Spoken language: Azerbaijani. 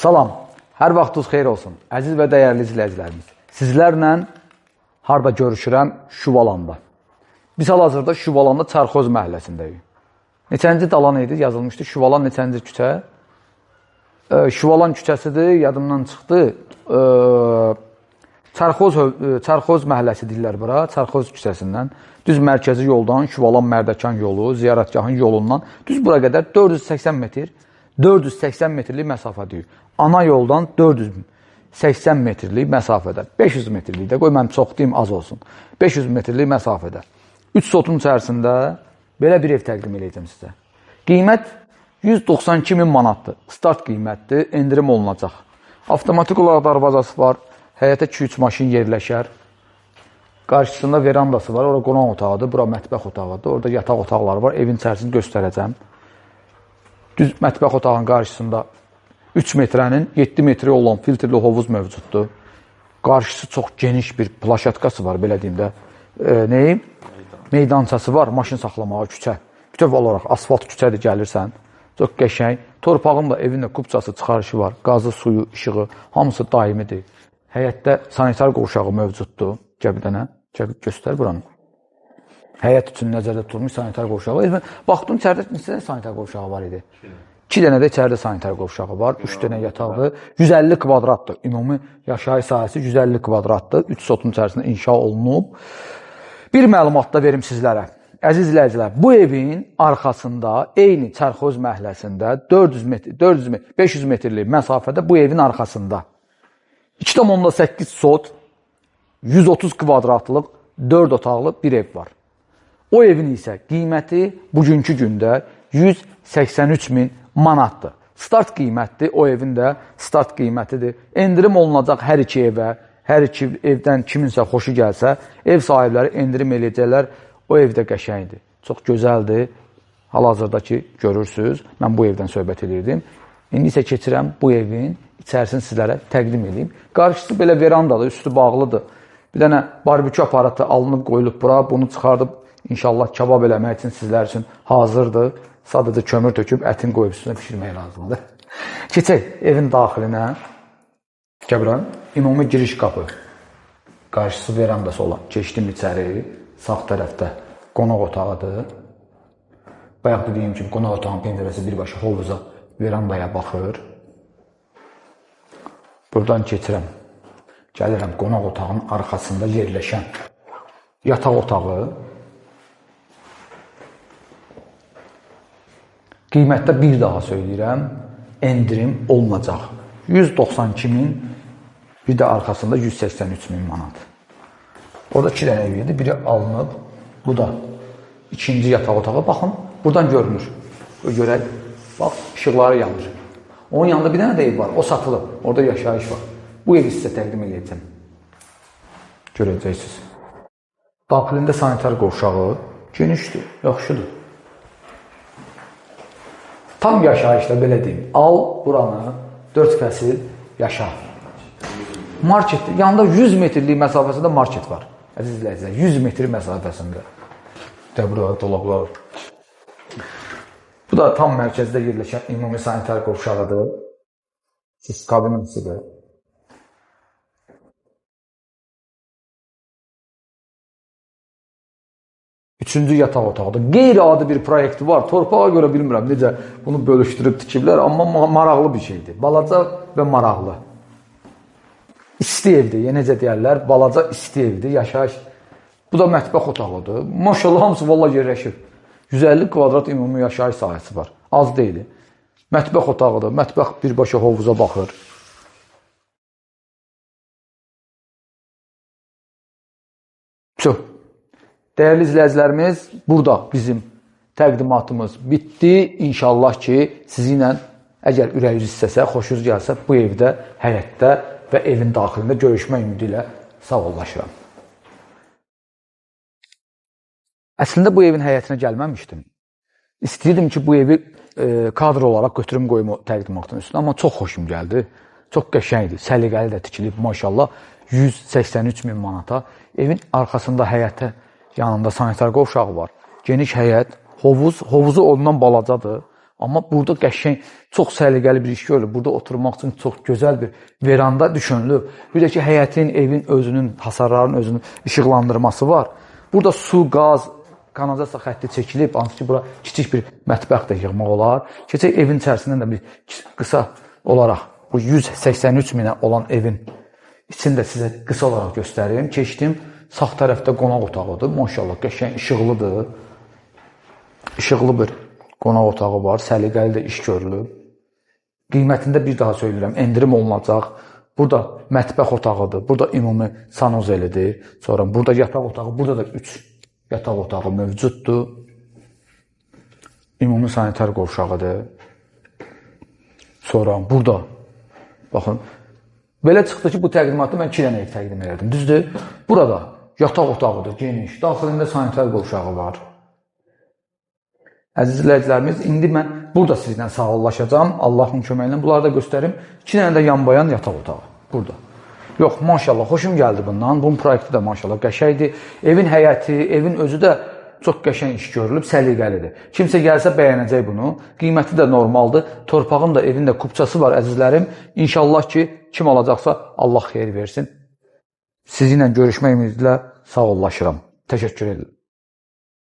Salam, hər vaxtınız xeyir olsun. Əziz və dəyərli izləyicilərimiz. Sizlərlə harada görüşürəm? Şuvalanda. Biz hal-hazırda Şuvalanda Çarxoz məhəlləsindəyik. Neçənci dalan idi? Yazılmışdı. Şuvalan neçənci küçə? Şuvalan küçəsidir, yadımdan çıxdı. Çarxoz məhəlləsi deyirlər bura, Çarxoz küçəsindən. Düz mərkəzi yoldan, Şuvalan Mərdəkan yolu, ziyarətgahın yolundan düz bura qədər 480 metr, 480 metrlik məsafədir. Ana yoldan 480 metrlik məsafədə, 500 metrlik də, qoy mən çox deyim, az olsun. 500 metrlik məsafədə. 3 sotun içərisində belə bir ev təqdim edəcəm sizə. Qiymət 192 min manatdır. Start qiymətdir, endirim olunacaq. Avtomatik olaraq darvazası var, həyətə 2-3 maşın yerləşər. Qarşısında verandası var, orada qonaq otağıdır, bura mətbəx otağıdır, orada yataq otaqları var, evin içərisini göstərəcəm. Düz mətbəx otağının qarşısında 3 metrənin 7 metrə olan filtrli hovuz mövcuddur. Qarşısı çox geniş bir plaşatkası var, belə deyim də. Meydançası var, maşın saxlamağa küçə. Bütöv olaraq asfalt küçədir, gəlirsən. Çox qəşəng. Torpağın da evində kubçası çıxarışı var. Qazı, suyu, işığı, hamısı daimidir. Həyətdə sanitar qovşağı mövcuddur. Gəl bir dənə, göstər buranı. Həyət üçün nəzərdə tutulmuş sanitar qovşağı. Baxdım, içəridə neçə sanitar qovşağı var idi? 2 dənə də içəridə sanitar qovşağı var, 3 dənə yatağı, 150 kvadratdır. Ümumi yaşayış sahəsi 150 kvadratdır. 3 sotun içərisində inşa olunub. Bir məlumat da verim sizlərə. Əziz izləyicilər, bu evin arxasında, eyni Çarxoz məhəlləsində 500 metrlik məsafədə bu evin arxasında 2,8 sot, 130 kvadratlıq, 4 otaqlı bir ev var. O evin isə qiyməti bugünkü gündə 183 min manatdır. Start qiymətdir, o evin də start qiymətidir. Endirim olunacaq hər iki evə, hər iki evdən kiminsə xoşu gəlsə, ev sahibləri endirim eləyəcəklər. O evdə qəşəngdir, çox gözəldir. Hal-hazırda ki, görürsünüz, mən bu evdən söhbət edirdim. İndi isə keçirəm bu evin içərisini sizlərə təqdim edeyim. Qarşısı belə verandadır, üstü bağlıdır. Bir dənə barbekü aparatı alınıb, qoyulub bura, bunu çıxardıb İnşallah kebab eləmək üçün sizlər üçün hazırdır. Sadəcə kömür töküb, ətin qoyub üstünə pişirmək lazımdır. Keçək evin daxilinə. Gəbirəm, ümumi giriş qapı. Qarşısı verandası olan. Keçdim içəri, sağ tərəfdə qonaq otağıdır. Bayaq dediyim kimi, qonaq otağın pəncərəsi birbaşa hovuza, verandaya baxır. Buradan keçirəm. Gəlirəm qonaq otağının arxasında yerləşən yataq otağı. Qiymətdə bir daha söyləyirəm, endirim olunacaq. 192 min, bir də arxasında 183 min manat. Orada 2 dənə ev idi, biri alınıb, bu da ikinci yataq otağı. Baxın, buradan görünür. Görək, bax, işıqları yanır. Onun yanında bir dənə də ev var, o satılıb, orada yaşayış var. Bu evi sizə təqdim edəcəm. Görəcəksiniz. Daxilində sanitar qovşağı genişdir, yaxşıdır. Tam yaşayışda belə deyim, al buranı 4 fəsil yaşa. Market, yanında 100 metrlik məsafəsində market var. Əziz izləyicilər, 100 metr məsafəsində. Burada dolablar. Bu da tam mərkəzdə yerləşən ümumi sanitar qovşağıdır. Siz kabinetisidir. Üçüncü yataq otağıdır. Qeyri-adi bir proyekti var. Torpağa görə bilmirəm necə bunu bölüşdürüb tikiblər, amma maraqlı bir şeydir. Balaca və maraqlı. İsti evdir, necə deyərlər, balaca isti evdir, yaşayış. Bu da mətbəx otağıdır. Maşallah, hamısı valla yerləşib. 150 kvadrat ümumi yaşayış sahəsi var. Az deyil. Mətbəx otağıdır. Mətbəx birbaşa hovuza baxır. Çox. Dəyərli izləyicilərimiz, burada bizim təqdimatımız bitdi. İnşallah ki, sizinlə əgər ürəyiniz istəsə, xoşunuz gəlsə, bu evdə, həyətdə və evin daxilində görüşmə ümidi ilə sağollaşıram. Əslində bu evin həyətinə gəlməmişdim. İstəyirdim ki, bu evi kadr olaraq götürüm qoyum təqdimatın üstünə, amma çox xoşum gəldi. Çox qəşəngdir, səliqəli də tikilib, maşallah, 183 min manata. Evin arxasında həyətə yanında sanitar qovşağı var. Geniş həyət, hovuzu ondan balacadır. Amma burada qəşəng, çox səliqəli bir iş görülüb. Burada oturmaq üçün çox gözəl bir veranda düşünülüb. Bir də ki, həyətin, evin özünün, hasarların özünün işıqlandırması var. Burada su, qaz, kanalizasiya xətti çəkilib, hansı ki, bura kiçik bir mətbəx də yığmaq olar. Keçək evin içərisindən də bir qısa olaraq bu 183 minə olan evin içində sizə qısa olaraq göstərim. Keçdim, sağ tərəfdə qonaq otağıdır. Maşallah, qəşəng işıqlıdır. İşıqlı bir qonaq otağı var. Səliqəli də iş görülüb. Qiymətində bir daha söyləyirəm, endirim olunacaq. Burada mətbəx otağıdır. Burada ümumi sanuzelidir. Sonra burada yataq otağı, burada da 3 yataq otağı mövcuddur. Ümumi sanitar qovşağıdır. Sonra burada, baxın, belə çıxdı ki, bu təqdimatda mən 2 dənə ev təqdim edirdim. Düzdür? Burada yataq otağıdır, geniş. Daxilində sanitar qovşağı var. Əziz izləyicilərimiz, indi mən burada sizlə sağollaşacağım. Allahın köməyi ilə bunları da göstərim. 2 dənə də yanbayan yataq otağı. Burada. Yox, maşallah, xoşum gəldi bundan. Bunun proyekti də maşallah qəşəngdir. Evin həyəti, evin özü də çox qəşəng iş görülüb, səliqəlidir. Kimsə gəlsə bəyənəcək bunu. Qiyməti də normaldır. Torpağın da, evin də kupçası var, əzizlərim. İnşallah ki, kim alacaqsa Allah xeyir versin. Sizinlə görüşmək ümidlə sağollaşıram. Təşəkkür edirəm.